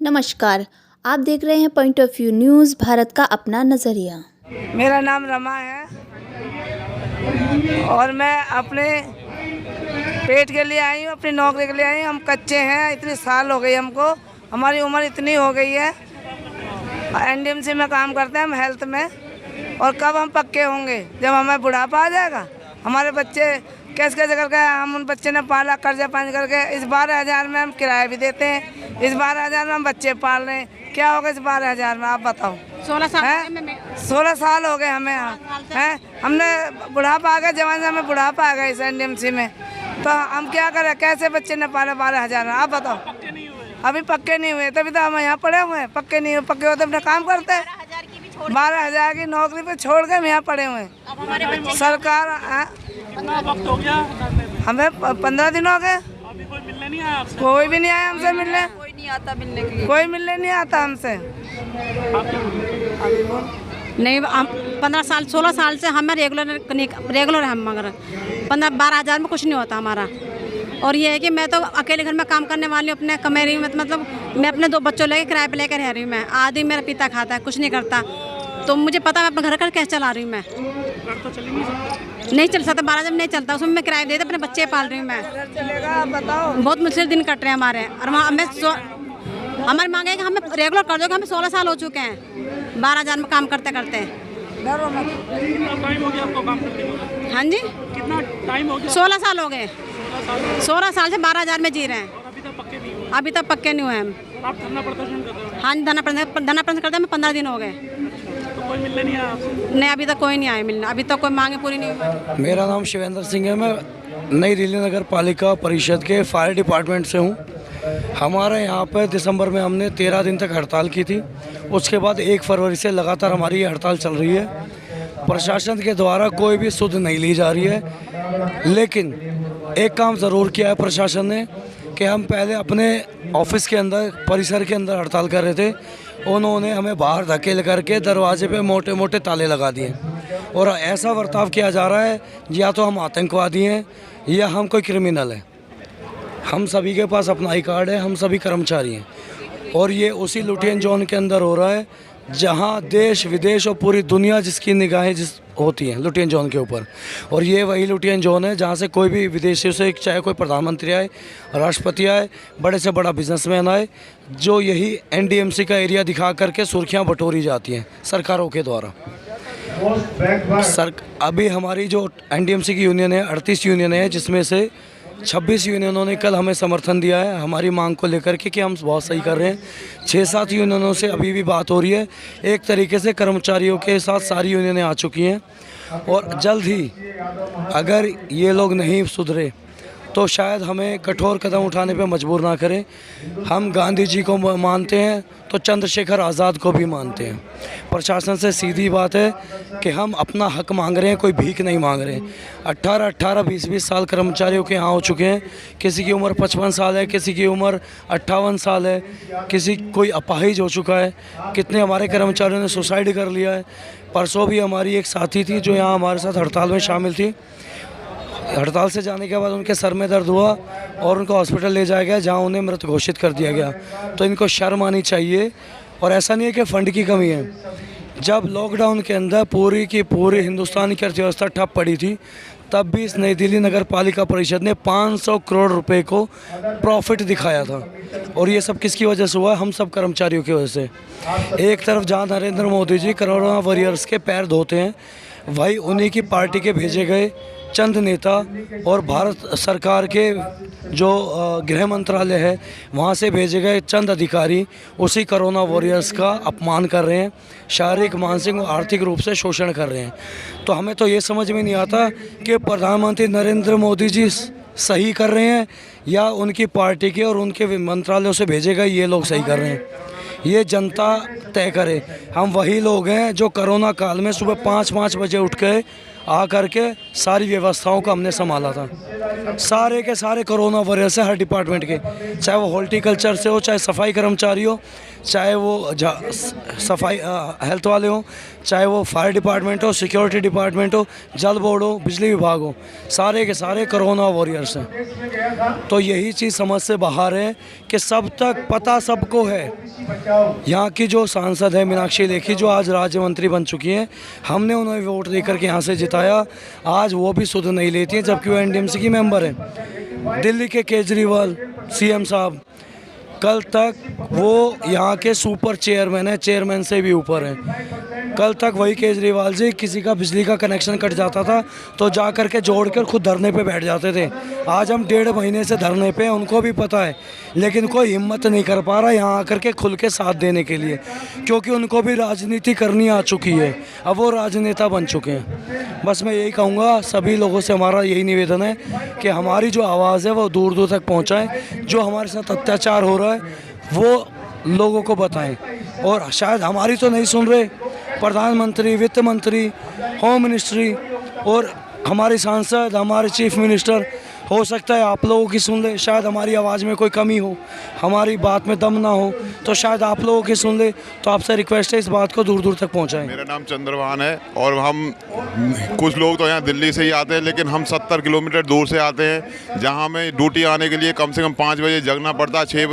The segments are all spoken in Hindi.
नमस्कार, आप देख रहे हैं point of view news, Bharat का अपना नज़रिया। मेरा नाम रमा है और मैं अपने पेट के लिए आई हूँ, अपनी नौकरी के लिए आई हूँ। हम कच्चे हैं, इतने साल हो गई हमको, हमारी उम्र इतनी हो गई है। एनडीएमसी में काम करते हैं हम हेल्थ में, और कब हम पक्के होंगे? जब हमें बुढ़ापा आ जाएगा। हमारे बच्चे कैसे कैसे करके हम उन बच्चे ने पाला, कर्जा पानी करके। इस 12,000 में हम किराया भी देते हैं, इस 12,000 में हम बच्चे पाल रहे हैं। क्या होगा इस 12,000 में, आप बताओ। 16 साल हो गए हमें यहाँ हैं। हमने बुढ़ापा आ गया, जवान से हमें बुढ़ापा आ गया इस एनडीएमसी में। तो हम क्या करें? कैसे बच्चे ने पाले 12,000 में, आप बताओ। अभी पक्के नहीं हुए, तभी तो हम यहाँ पड़े हुए हैं। पक्के नहीं हुए, पक्के होते अपना काम करते हैं। 12,000 की नौकरी पे छोड़ के हम यहाँ पड़े हुए हैं। सरकार वक्त हो गया, हमें 15 दिन हो गए, अभी कोई मिलने नहीं आया आपसे? कोई भी नहीं आया हमसे मिलने। कोई नहीं आता मिलने के लिए, कोई मिलने नहीं आता हमसे। नहीं। हम 15 साल 16 साल से हमें रेगुलर है, मगर 15-12 हज़ार में कुछ नहीं होता हमारा। और ये है कि मैं तो अकेले घर में काम करने वाली हूँ, अपने कमेरी में। मतलब मैं अपने 2 बच्चों लेके किराए पे लेकर रह रही हूँ। मैं आदमी मेरा पिता खाता है, कुछ नहीं करता। तो मुझे पता है मैं अपने घर का कैसे चला रही हूँ। मैं घर तो चल ही नहीं सकता। नहीं चल सकता, 12 जब नहीं चलता, उसमें मैं किराया देते अपने बच्चे पाल रही हूँ। मैं चलेगा, आप बताओ। बहुत मुश्किल दिन कट रहे हैं हमारे। और हमारी मांग है कि हमें रेगुलर कर दो, कि हमें 16 साल हो चुके हैं 12,000 में काम करते करते। कितना टाइम हो गया आपको काम करते हुए? हाँ जी, कितना टाइम हो गया? 16 साल हो गए। 16 साल से 12,000 में जी रहे हैं। और अभी तक पक्के नहीं हुए? अभी तक पक्के नहीं हुए हम। आप धरना प्रदर्शन कर रहे हो? हाँ जी, धरना प्रदर्शन करते हैं। 15 दिन हो गए। तो कोई मिलने नहीं आया आपसे? नहीं, अभी तक कोई नहीं आया मिलने। अभी तक कोई मांगे पूरी नहीं हुई। मेरा नाम शिवेंद्र सिंह है। मैं नई दिल्ली नगर पालिका परिषद के फायर डिपार्टमेंट से हूँ। हमारे यहाँ पर दिसंबर में हमने 13 दिन तक हड़ताल की थी। उसके बाद 1 फरवरी से लगातार हमारी ये हड़ताल चल रही है। प्रशासन के द्वारा कोई भी सुध नहीं ली जा रही है। लेकिन एक काम ज़रूर किया है प्रशासन ने, कि हम पहले अपने ऑफिस के अंदर, परिसर के अंदर हड़ताल कर रहे थे। उन्होंने हमें बाहर धकेल करके दरवाजे पे मोटे मोटे ताले लगा दिए, और ऐसा बर्ताव किया जा रहा है या तो हम आतंकवादी हैं या हम कोई क्रिमिनल हैं। हम सभी के पास अपना आई कार्ड है, हम सभी कर्मचारी हैं। और ये उसी लुटियन जोन के अंदर हो रहा है जहाँ देश विदेश और पूरी दुनिया जिसकी निगाहें होती हैं लुटियन जोन के ऊपर। और ये वही लुटियन जोन है जहाँ से कोई भी विदेशियों से, चाहे कोई प्रधानमंत्री आए, राष्ट्रपति आए, बड़े से बड़ा बिजनेसमैन आए, जो यही एनडीएमसी का एरिया दिखा करके सुर्खियाँ बटोरी जाती हैं सरकारों के द्वारा। अभी हमारी जो एनडीएमसी की यूनियन है, 38 यूनियन है, जिसमें से 26 यूनियनों ने कल हमें समर्थन दिया है हमारी मांग को लेकर के कि हम बहुत सही कर रहे हैं। 6-7 यूनियनों से अभी भी बात हो रही है। एक तरीके से कर्मचारियों के साथ सारी यूनियनें आ चुकी हैं, और जल्द ही अगर ये लोग नहीं सुधरे तो शायद हमें कठोर कदम उठाने पे मजबूर ना करें। हम गांधी जी को मानते हैं तो चंद्रशेखर आज़ाद को भी मानते हैं। प्रशासन से सीधी बात है कि हम अपना हक मांग रहे हैं, कोई भीख नहीं मांग रहे हैं। 18-18, 20-20 साल कर्मचारियों के यहाँ हो चुके हैं। किसी की उम्र 55 साल है, किसी की उम्र 58 साल है, कोई अपाहिज हो चुका है। कितने हमारे कर्मचारियों ने सुसाइड कर लिया है। परसों भी हमारी एक साथी थी जो यहाँ हमारे साथ हड़ताल में शामिल थी। हड़ताल से जाने के बाद उनके सर में दर्द हुआ और उनको हॉस्पिटल ले जाया गया, जहां उन्हें मृत घोषित कर दिया गया। तो इनको शर्म आनी चाहिए। और ऐसा नहीं है कि फ़ंड की कमी है। जब लॉकडाउन के अंदर पूरी की पूरी हिंदुस्तान की अर्थव्यवस्था ठप पड़ी थी, तब भी इस नई दिल्ली नगर पालिका परिषद ने 500 करोड़ रुपए को प्रॉफिट दिखाया था। और ये सब किसकी वजह से हुआ? हम सब कर्मचारियों की वजह से। एक तरफ जहाँ नरेंद्र मोदी जी कोरोना वॉरियर्स के पैर धोते हैं, वही उन्हीं की पार्टी के भेजे गए चंद नेता और भारत सरकार के जो गृह मंत्रालय है वहाँ से भेजे गए चंद अधिकारी उसी कोरोना वॉरियर्स का अपमान कर रहे हैं, शारीरिक, मानसिक और आर्थिक रूप से शोषण कर रहे हैं। तो हमें तो ये समझ में नहीं आता कि प्रधानमंत्री नरेंद्र मोदी जी सही कर रहे हैं या उनकी पार्टी के और उनके मंत्रालयों से भेजे गए ये लोग सही कर रहे हैं। ये जनता तय करे। हम वही लोग हैं जो कोरोना काल में सुबह 5-5 बजे उठ के आ करके सारी व्यवस्थाओं को हमने संभाला था। सारे के सारे कोरोना वॉरियर से, हर डिपार्टमेंट के, चाहे वो हॉर्टिकल्चर से हो, चाहे सफाई कर्मचारी हो, चाहे वो सफाई हेल्थ वाले हों, चाहे वो फायर डिपार्टमेंट हो, सिक्योरिटी डिपार्टमेंट हो, जल बोर्ड हो, बिजली विभाग हो, सारे के सारे कोरोना वॉरियर्स हैं। तो यही चीज़ समझ से बाहर है कि सब तक पता सबको है। यहाँ की जो सांसद है मीनाक्षी लेखी, जो आज राज्य मंत्री बन चुकी हैं, हमने उन्हें वोट देकर के यहाँ से जिताया। आज वो भी सुध नहीं लेती हैं, जबकि वो एनडीएमसी की मेंबर हैं। दिल्ली के केजरीवाल सीएम साहब, कल तक वो यहाँ के सुपर चेयरमैन हैं, चेयरमैन से भी ऊपर हैं। कल तक वही केजरीवाल जी, किसी का बिजली का कनेक्शन कट जाता था तो जा कर के जोड़ कर खुद धरने पे बैठ जाते थे। आज हम 1.5 महीने से धरने पे हैं, उनको भी पता है, लेकिन कोई हिम्मत नहीं कर पा रहा यहाँ आकर के खुल के साथ देने के लिए, क्योंकि उनको भी राजनीति करनी आ चुकी है। अब वो राजनेता बन चुके हैं। बस मैं यही कहूँगा, सभी लोगों से हमारा यही निवेदन है कि हमारी जो आवाज़ है वो दूर दूर तक पहुँचाएँ। जो हमारे साथ अत्याचार हो रहा है वो लोगों को बताएं। और शायद हमारी तो नहीं सुन रहे, प्रधानमंत्री, वित्त मंत्री, होम मिनिस्ट्री और हमारे सांसद, हमारे चीफ मिनिस्टर, हो सकता है आप लोगों की सुन ले। शायद हमारी आवाज़ में कोई कमी हो, हमारी बात में दम ना हो, तो शायद आप लोगों की सुन ले। तो आपसे रिक्वेस्ट है इस बात को दूर दूर तक पहुंचाएं। मेरा नाम चंद्रभान है और हम कुछ लोग तो यहाँ दिल्ली से ही आते हैं, लेकिन हम 70 किलोमीटर दूर से आते हैं, जहाँ हमें ड्यूटी आने के लिए कम से कम 5 बजे जगना पड़ता है। 6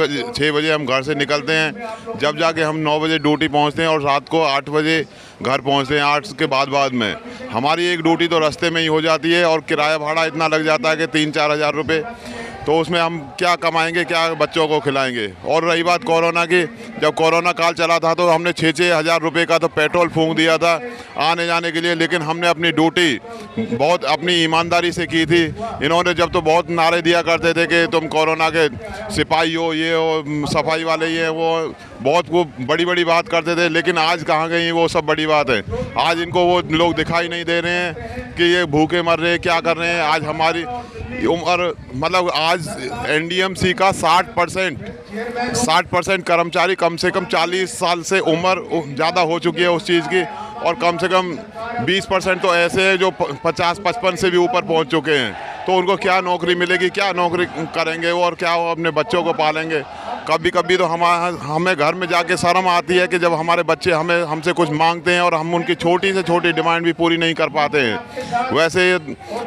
बजे हम घर से निकलते हैं, जब जाके हम 9 बजे ड्यूटी पहुँचते हैं और रात को 8 बजे घर पहुँचते हैं। 8 के बाद में हमारी एक ड्यूटी तो रास्ते में ही हो जाती है और किराया भाड़ा इतना लग जाता है कि 3-4 हज़ार रुपये। तो उसमें हम क्या कमाएंगे, क्या बच्चों को खिलाएंगे। और रही बात कोरोना की, जब कोरोना काल चला था तो हमने 6-6 हज़ार रुपये का तो पेट्रोल फूंक दिया था आने जाने के लिए, लेकिन हमने अपनी ड्यूटी बहुत अपनी ईमानदारी से की थी। इन्होंने जब तो बहुत नारे दिया करते थे कि तुम कोरोना के सिपाही हो, ये हो, सफाई वाले ये, वो बहुत वो बड़ी बड़ी बात करते थे, लेकिन आज कहाँ गई वो सब बड़ी बात है। आज इनको वो लोग दिखाई नहीं दे रहे हैं कि ये भूखे मर रहे हैं, क्या कर रहे हैं। आज हमारी उम्र, मतलब आज एनडीएमसी का 60% कर्मचारी कम से कम 40 साल से उम्र ज़्यादा हो चुकी है उस चीज़ की, और कम से कम 20% तो ऐसे हैं जो 50-55 से भी ऊपर पहुंच चुके हैं। तो उनको क्या नौकरी मिलेगी, क्या नौकरी करेंगे वो, और क्या वो अपने बच्चों को पालेंगे। कभी कभी तो हमें घर में जाके शर्म आती है कि जब हमारे बच्चे हमसे कुछ मांगते हैं और हम उनकी छोटी से छोटी डिमांड भी पूरी नहीं कर पाते हैं। वैसे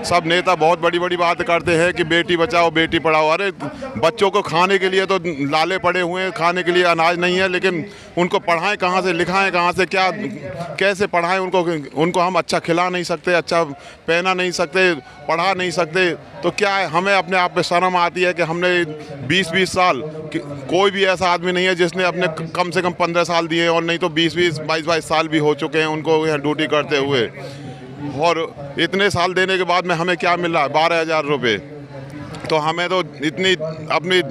सब नेता बहुत बड़ी बड़ी बात करते हैं कि बेटी बचाओ बेटी पढ़ाओ। अरे बच्चों को खाने के लिए तो लाले पड़े हुए हैं, खाने के लिए अनाज नहीं है, लेकिन उनको पढ़ाएं कहाँ से, लिखाएं कहाँ से, क्या कैसे पढ़ाएं उनको हम अच्छा खिला नहीं सकते, अच्छा पहना नहीं सकते, पढ़ा नहीं सकते। तो क्या है, हमें अपने आप पे शर्म आती है कि हमने 20-20 साल, कोई भी ऐसा आदमी नहीं है जिसने अपने कम से कम 15 साल दिए, और नहीं तो 20-20, 22-22 साल भी हो चुके हैं उनको यहाँ ड्यूटी करते हुए। और इतने साल देने के बाद में हमें क्या मिल रहा है, 12,000 रुपये। तो हमें तो इतनी अपनी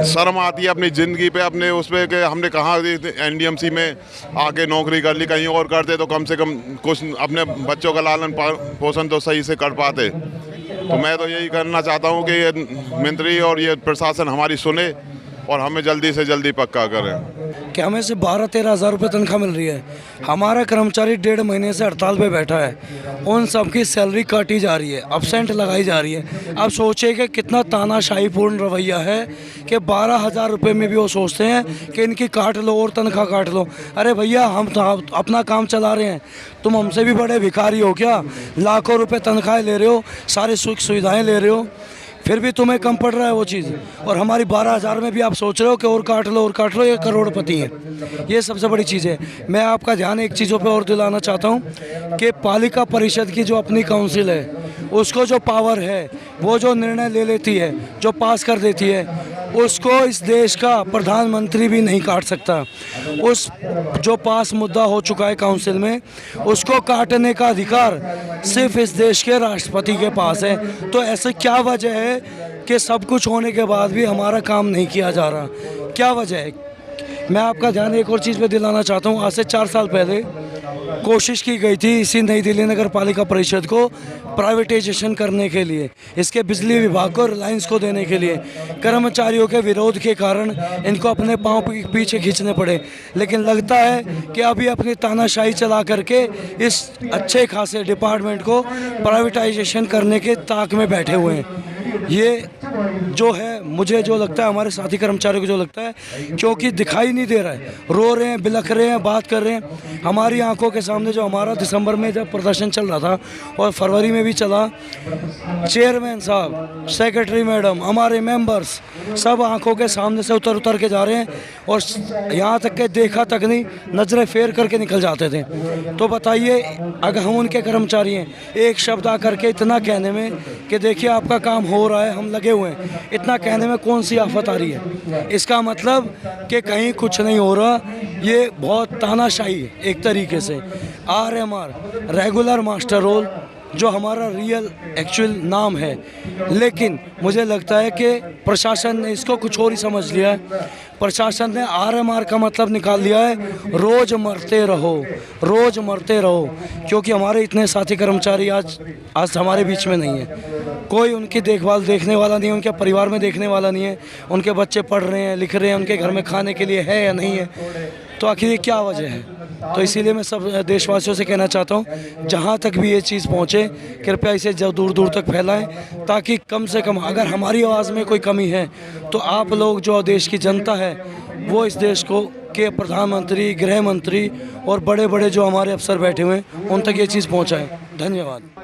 शर्म आती है अपनी ज़िंदगी पे, अपने उस पर कि हमने कहाँ एनडीएमसी में आके नौकरी कर ली, कहीं और करते तो कम से कम कुछ अपने बच्चों का लालन पोषण तो सही से कर पाते। तो मैं तो यही करना चाहता हूँ कि ये मंत्री और ये प्रशासन हमारी सुने और हमें जल्दी से जल्दी पक्का करें। कि हमें सिर्फ 12-13 हज़ार रुपये तनख्वाह मिल रही है। हमारा कर्मचारी 1.5 महीने से हड़ताल पे बैठा है, उन सब की सैलरी काटी जा रही है, अब्सेंट लगाई जा रही है। अब सोचिए कि कितना तानाशाहीपूर्ण रवैया है कि 12,000 रुपये में भी वो सोचते हैं कि इनकी काट लो और तनख्वाह काट लो। अरे भैया, हम तो अपना काम चला रहे हैं, तुम हमसे भी बड़े भिखारी हो क्या? लाखों रुपये तनख्वाह ले रहे हो, सारी सुख सुविधाएँ ले रहे हो, फिर भी तुम्हें कम पड़ रहा है वो चीज़। और हमारी 12,000 में भी आप सोच रहे हो कि और काट लो और काट लो, ये करोड़पति हैं। ये सबसे बड़ी चीज़ है। मैं आपका ध्यान एक चीज़ों पे और दिलाना चाहता हूँ कि पालिका परिषद की जो अपनी काउंसिल है, उसको जो पावर है, वो जो निर्णय ले लेती है, जो पास कर देती है, उसको इस देश का प्रधानमंत्री भी नहीं काट सकता। उस जो पास मुद्दा हो चुका है काउंसिल में, उसको काटने का अधिकार सिर्फ इस देश के राष्ट्रपति के पास है। तो ऐसे क्या वजह है कि सब कुछ होने के बाद भी हमारा काम नहीं किया जा रहा? क्या वजह है? मैं आपका ध्यान एक और चीज़ पे दिलाना चाहता हूँ। आज से 4 साल पहले कोशिश की गई थी इसी नई दिल्ली नगर पालिका परिषद को प्राइवेटाइजेशन करने के लिए, इसके बिजली विभाग को रिलायंस को देने के लिए। कर्मचारियों के विरोध के कारण इनको अपने पांव पीछे खींचने पड़े, लेकिन लगता है कि अभी अपनी तानाशाही चला करके इस अच्छे खासे डिपार्टमेंट को प्राइवेटाइजेशन करने के ताक में बैठे हुए हैं। ये जो है मुझे जो लगता है, हमारे साथी कर्मचारियों को जो लगता है, क्योंकि दिखाई नहीं दे रहा है, रो रहे हैं, बिलख रहे हैं, बात कर रहे हैं। हमारी आंखों के सामने जो हमारा दिसंबर में जब प्रदर्शन चल रहा था और फरवरी में भी चला, चेयरमैन साहब, सेक्रेटरी मैडम, हमारे मेंबर्स सब आंखों के सामने से उतर के जा रहे हैं और यहाँ तक के देखा तक नहीं, नजरें फेर करके निकल जाते थे। तो बताइए, अगर हम उनके कर्मचारी हैं, एक शब्द आकर के इतना कहने में कि देखिए आपका काम हो रहा है, हम लगे हुए हैं, इतना कहने में कौन सी आफत आ रही है? इसका मतलब कि कहीं कुछ नहीं हो रहा। ये बहुत तानाशाही है एक तरीके से। RMR, रेगुलर मास्टर रोल, जो हमारा रियल एक्चुअल नाम है, लेकिन मुझे लगता है कि प्रशासन ने इसको कुछ और ही समझ लिया है। प्रशासन ने RMR का मतलब निकाल लिया है रोज़ मरते रहो, रोज़ मरते रहो, क्योंकि हमारे इतने साथी कर्मचारी आज हमारे बीच में नहीं है। कोई उनकी देखभाल देखने वाला नहीं है, उनके परिवार में देखने वाला नहीं है, उनके बच्चे पढ़ रहे हैं, लिख रहे हैं, उनके घर में खाने के लिए है या नहीं है, तो आखिर ये क्या वजह है? तो इसीलिए मैं सब देशवासियों से कहना चाहता हूँ, जहाँ तक भी ये चीज़ पहुँचे, कृपया इसे दूर दूर तक फैलाएं, ताकि कम से कम अगर हमारी आवाज़ में कोई कमी है तो आप लोग, जो देश की जनता है, वो इस देश को के प्रधानमंत्री, गृह मंत्री और बड़े बड़े जो हमारे अफसर बैठे हुए हैं, उन तक ये चीज़ पहुँचाएं। धन्यवाद।